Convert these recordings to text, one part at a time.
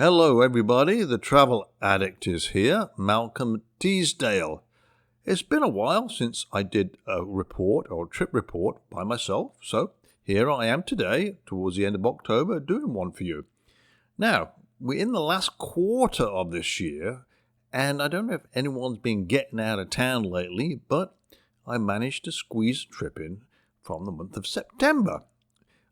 Hello everybody, the Travel Addict is here, Malcolm Teasdale. It's been a while since I did a report or trip report by myself, so here I am today, towards the end of October, doing one for you. Now, we're in the last quarter of this year, and I don't know if anyone's been getting out of town lately, but I managed to squeeze a trip in from the month of September.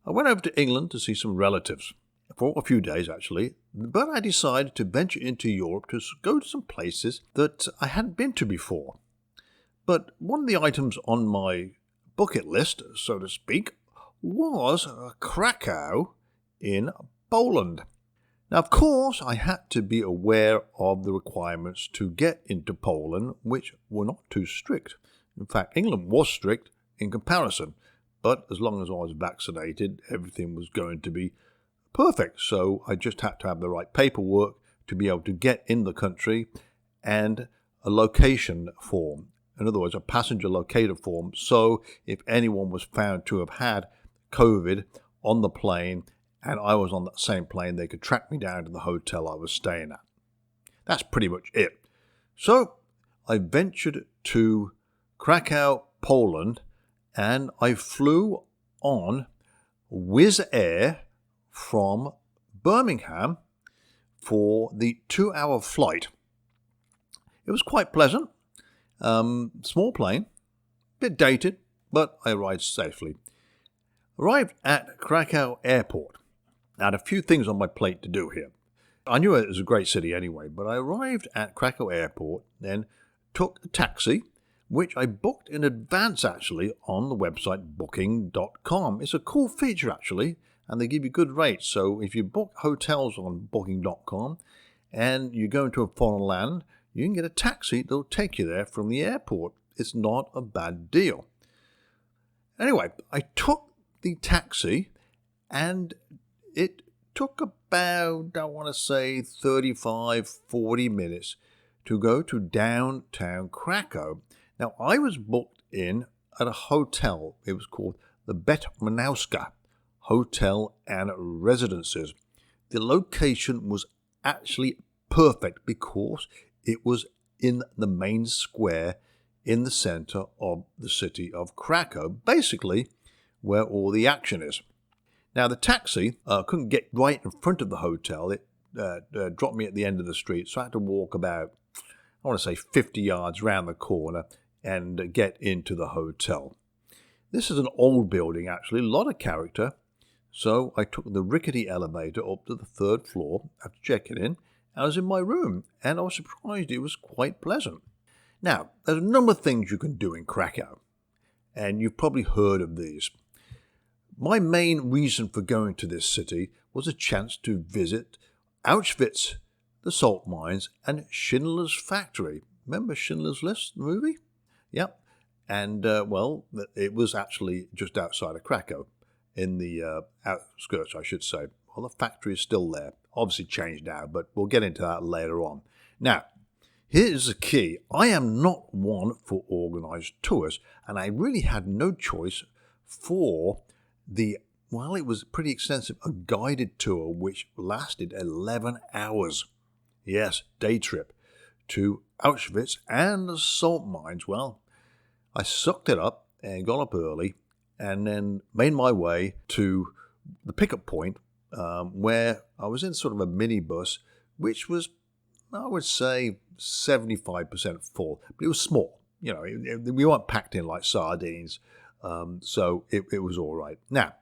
I went over to England to see some relatives. For a few days actually, but I decided to venture into Europe to go to some places that I hadn't been to before. But one of the items on my bucket list, so to speak, was Krakow in Poland. Now, of course, I had to be aware of the requirements to get into Poland, which were not too strict. In fact, England was strict in comparison, but as long as I was vaccinated, everything was going to be perfect, so I just had to have the right paperwork to be able to get in the country and a location form. In other words, a passenger locator form, so if anyone was found to have had COVID on the plane and I was on that same plane, they could track me down to the hotel I was staying at. That's pretty much it. So I ventured to Krakow, Poland, and I flew on Wizz Air from Birmingham for the 2-hour flight. It was quite pleasant. Small plane, bit dated, but I arrived safely. Arrived at Krakow Airport. I had a few things on my plate to do here. I knew it was a great city anyway, but I arrived at Krakow Airport, then took a taxi, which I booked in advance actually on the website booking.com. It's a cool feature actually, and they give you good rates. So if you book hotels on booking.com and you go into a foreign land, you can get a taxi that'll take you there from the airport. It's not a bad deal. Anyway, I took the taxi and it took about, I want to say, 35-40 minutes to go to downtown Krakow. Now, I was booked in at a hotel. It was called the Betmanowska Hotel and Residences. The location was actually perfect because it was in the main square in the center of the city of Krakow, basically where all the action is. Now, the taxi couldn't get right in front of the hotel. It dropped me at the end of the street, so I had to walk about, I want to say, 50 yards round the corner and get into the hotel. This is an old building, actually, a lot of character. So I took the rickety elevator up to the 3rd floor after checking in. I was in my room, and I was surprised it was quite pleasant. Now, there's a number of things you can do in Krakow, and you've probably heard of these. My main reason for going to this city was a chance to visit Auschwitz, the salt mines, and Schindlers Factory. Remember Schindler's List, the movie? Yep. And, it was actually just outside of Krakow. In the outskirts, I should say. Well, the factory is still there. Obviously changed now, but we'll get into that later on. Now, here's the key. I am not one for organised tours, and I really had no choice for it was pretty extensive, a guided tour which lasted 11 hours. Yes, day trip to Auschwitz and the salt mines. Well, I sucked it up and got up early, and then made my way to the pickup point where I was in sort of a minibus, which was, I would say, 75% full. But it was small. You know, we weren't packed in like sardines, so it was all right. Now,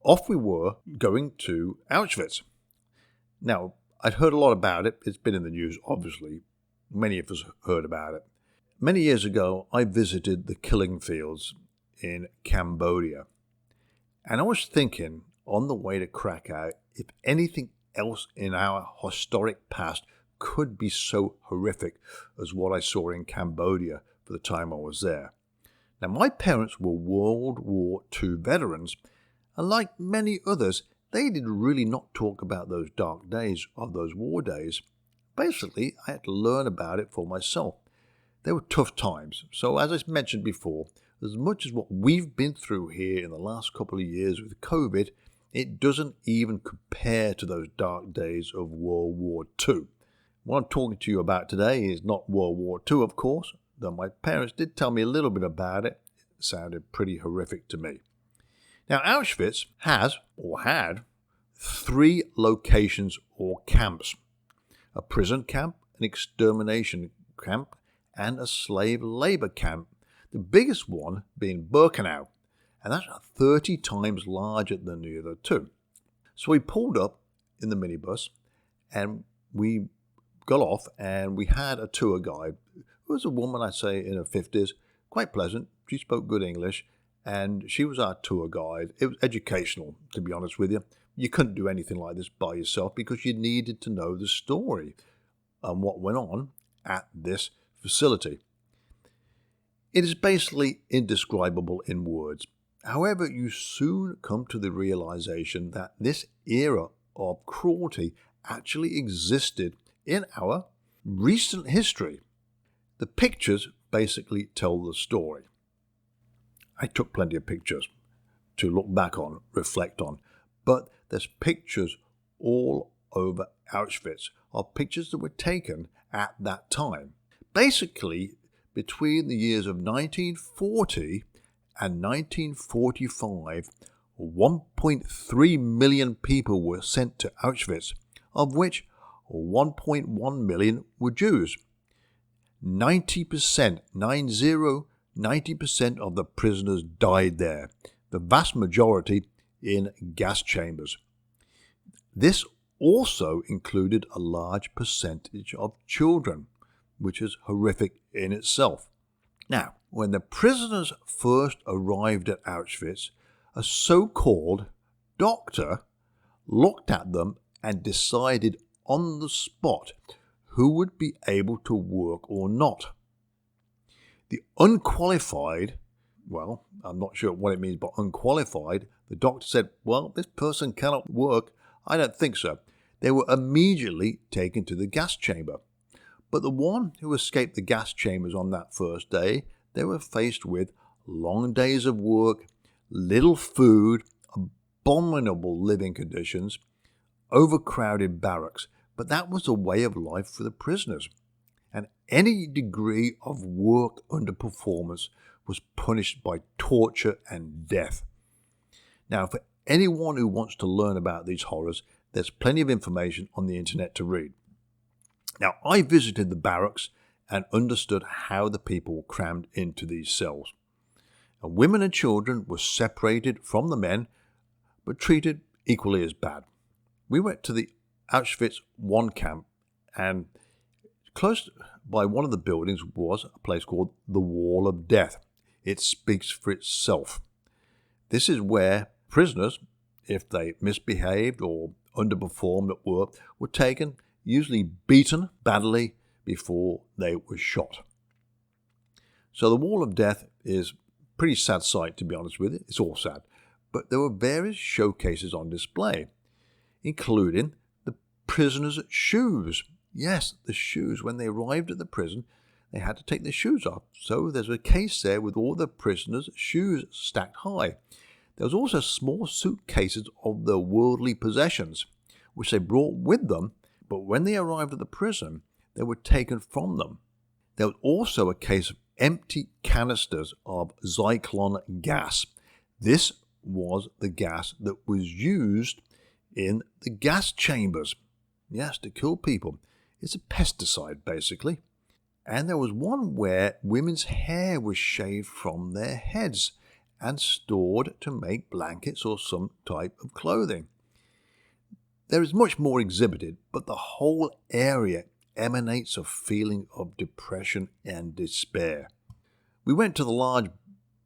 off we were going to Auschwitz. Now, I'd heard a lot about it. It's been in the news, obviously. Many of us heard about it. Many years ago, I visited the killing fields in Cambodia. And I was thinking on the way to Krakow, if anything else in our historic past could be so horrific as what I saw in Cambodia for the time I was there. Now, my parents were World War II veterans, and like many others, they did really not talk about those dark days of those war days. Basically, I had to learn about it for myself. They were tough times. So as I mentioned before, as much as what we've been through here in the last couple of years with COVID, it doesn't even compare to those dark days of World War II. What I'm talking to you about today is not World War II, of course, though my parents did tell me a little bit about it. It sounded pretty horrific to me. Now, Auschwitz has, or had, 3 locations or camps: a prison camp, an extermination camp, and a slave labor camp, the biggest one being Birkenau, and that's 30 times larger than the other 2. So we pulled up in the minibus, and we got off, and we had a tour guide, who was a woman, I'd say, in her 50s, quite pleasant. She spoke good English, and she was our tour guide. It was educational, to be honest with you. You couldn't do anything like this by yourself because you needed to know the story and what went on at this facility. It is basically indescribable in words. However, you soon come to the realization that this era of cruelty actually existed in our recent history. The pictures basically tell the story. I took plenty of pictures to look back on, reflect on, but there's pictures all over Auschwitz of pictures that were taken at that time. Basically, between the years of 1940 and 1945, 1.3 million people were sent to Auschwitz, of which 1.1 million were Jews. 90% of the prisoners died there, the vast majority in gas chambers. This also included a large percentage of children, which is horrific in itself. Now, when the prisoners first arrived at Auschwitz, a so-called doctor looked at them and decided on the spot who would be able to work or not. The unqualified, well, I'm not sure what it means by unqualified, the doctor said, well, this person cannot work. I don't think so. They were immediately taken to the gas chamber. But the one who escaped the gas chambers on that first day, they were faced with long days of work, little food, abominable living conditions, overcrowded barracks. But that was a way of life for the prisoners. And any degree of work underperformance was punished by torture and death. Now, for anyone who wants to learn about these horrors, there's plenty of information on the internet to read. Now, I visited the barracks and understood how the people were crammed into these cells. And women and children were separated from the men, but treated equally as bad. We went to the Auschwitz I camp, and close by one of the buildings was a place called the Wall of Death. It speaks for itself. This is where prisoners, if they misbehaved or underperformed at work, were taken, usually beaten badly before they were shot. So the Wall of Death is a pretty sad sight, to be honest with you. It's all sad. But there were various showcases on display, including the prisoners' shoes. Yes, the shoes. When they arrived at the prison, they had to take their shoes off. So there's a case there with all the prisoners' shoes stacked high. There was also small suitcases of their worldly possessions, which they brought with them, but when they arrived at the prison, they were taken from them. There was also a case of empty canisters of Zyklon gas. This was the gas that was used in the gas chambers. Yes, to kill people. It's a pesticide, basically. And there was one where women's hair was shaved from their heads and stored to make blankets or some type of clothing. There is much more exhibited, but the whole area emanates a feeling of depression and despair. We went to the large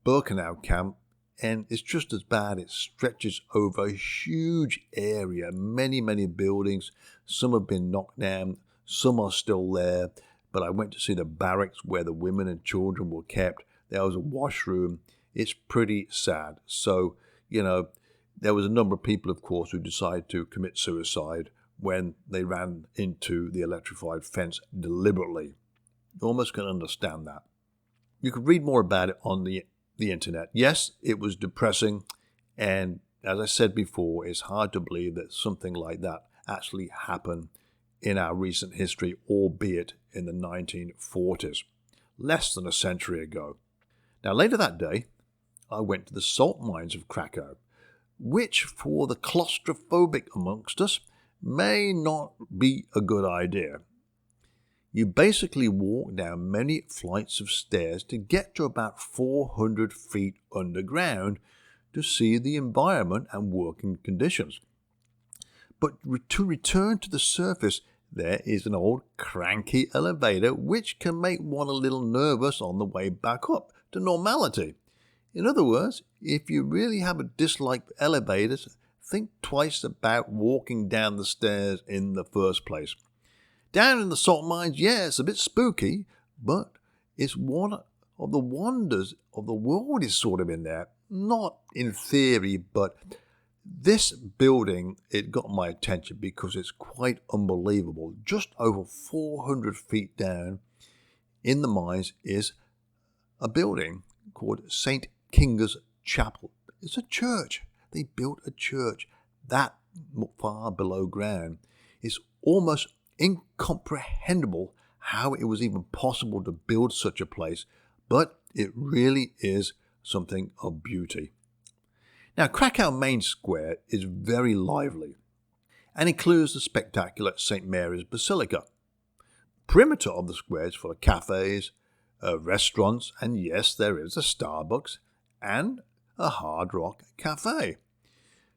Birkenau camp, and it's just as bad. It stretches over a huge area, many buildings. Some have been knocked down, some are still there. But I went to see the barracks where the women and children were kept. There was a washroom. It's pretty sad. So, there was a number of people, of course, who decided to commit suicide when they ran into the electrified fence deliberately. You almost can understand that. You can read more about it on the internet. Yes, it was depressing, and as I said before, it's hard to believe that something like that actually happened in our recent history, albeit in the 1940s, less than a century ago. Now, later that day, I went to the salt mines of Krakow, which for the claustrophobic amongst us may not be a good idea. You basically walk down many flights of stairs to get to about 400 feet underground to see the environment and working conditions. But to return to the surface, there is an old cranky elevator which can make one a little nervous on the way back up to normality. In other words, if you really have a dislike for elevators, think twice about walking down the stairs in the first place. Down in the salt mines, yeah, it's a bit spooky, but it's one of the wonders of the world is sort of in there. Not in theory, but this building, it got my attention because it's quite unbelievable. Just over 400 feet down in the mines is a building called St. Kinga's Chapel. It's a church. They built a church that far below ground. It's almost incomprehensible how it was even possible to build such a place, but it really is something of beauty. Now, Krakow Main Square is very lively and includes the spectacular St. Mary's Basilica. The perimeter of the square is full of cafes, restaurants, and yes, there is a Starbucks and a Hard Rock Cafe.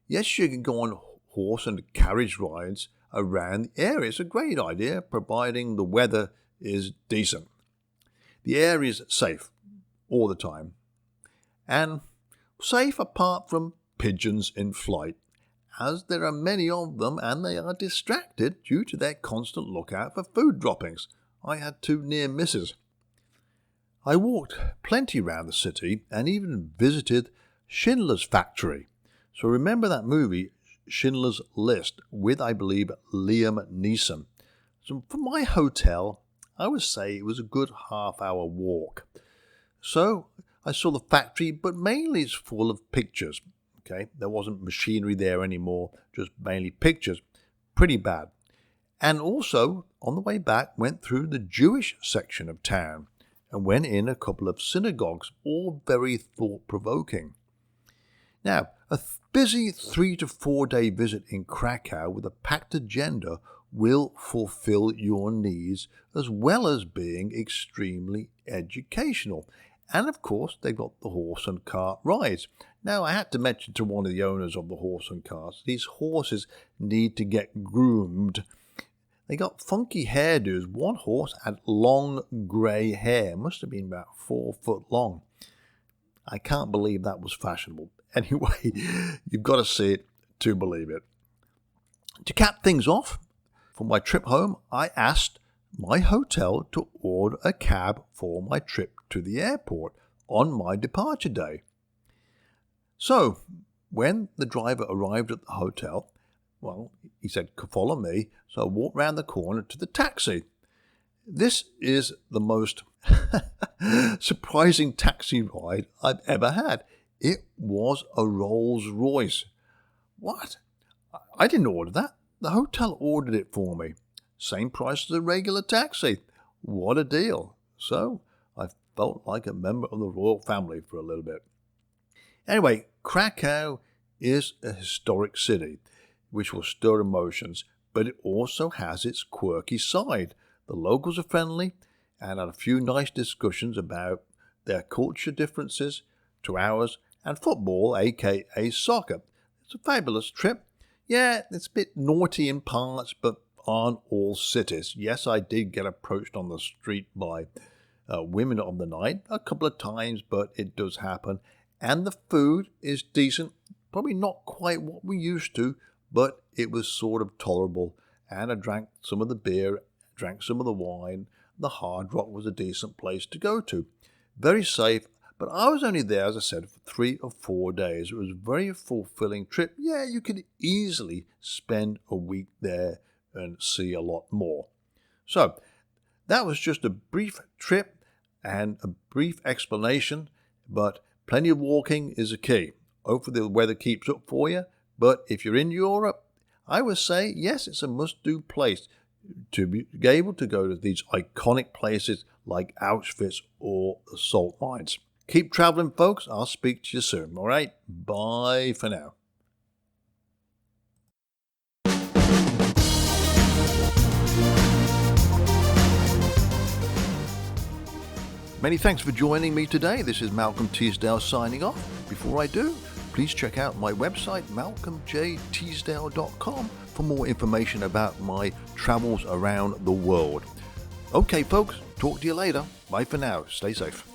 Yes, you can go on horse and carriage rides around the area. It's a great idea, providing the weather is decent. The area is safe all the time, and safe apart from pigeons in flight, as there are many of them and they are distracted due to their constant lookout for food droppings. I had 2 near misses. I walked plenty around the city and even visited Schindlers Factory. So remember that movie, Schindler's List, with, I believe, Liam Neeson. So from my hotel, I would say it was a good half-hour walk. So I saw the factory, but mainly it's full of pictures. Okay, there wasn't machinery there anymore, just mainly pictures. Pretty bad. And also, on the way back, went through the Jewish section of town and went in a couple of synagogues, all very thought-provoking. Now, a busy 3 to 4 day visit in Krakow with a packed agenda will fulfill your needs as well as being extremely educational. And of course, they've got the horse and cart rides. Now, I had to mention to one of the owners of the horse and carts, these horses need to get groomed. They got funky hairdos. One horse had long grey hair, must have been about 4 foot long. I can't believe that was fashionable. Anyway, you've got to see it to believe it. To cap things off, for my trip home, I asked my hotel to order a cab for my trip to the airport on my departure day. So, when the driver arrived at the hotel, well, he said, follow me, so I walked round the corner to the taxi. This is the most surprising taxi ride I've ever had. It was a Rolls Royce. What? I didn't order that. The hotel ordered it for me. Same price as a regular taxi. What a deal. So I felt like a member of the royal family for a little bit. Anyway, Krakow is a historic city, which will stir emotions, but it also has its quirky side. The locals are friendly and had a few nice discussions about their culture differences to ours and football, aka soccer. It's a fabulous trip. Yeah, it's a bit naughty in parts, but aren't all cities. Yes, I did get approached on the street by women of the night a couple of times, but it does happen. And the food is decent. Probably not quite what we used to, but it was sort of tolerable. And I drank some of the beer, drank some of the wine. The Hard Rock was a decent place to go to. Very safe, but I was only there, as I said, for 3 or 4 days. It was a very fulfilling trip. Yeah, you could easily spend a week there and see a lot more. So, that was just a brief trip and a brief explanation, but plenty of walking is a key. Hopefully the weather keeps up for you. But if you're in Europe, I would say, yes, it's a must-do place to be able to go to these iconic places like Auschwitz or the salt mines. Keep traveling, folks. I'll speak to you soon. All right? Bye for now. Many thanks for joining me today. This is Malcolm Teasdale signing off. Before I do, please check out my website, malcolmjteasdale.com, for more information about my travels around the world. Okay, folks, talk to you later. Bye for now. Stay safe.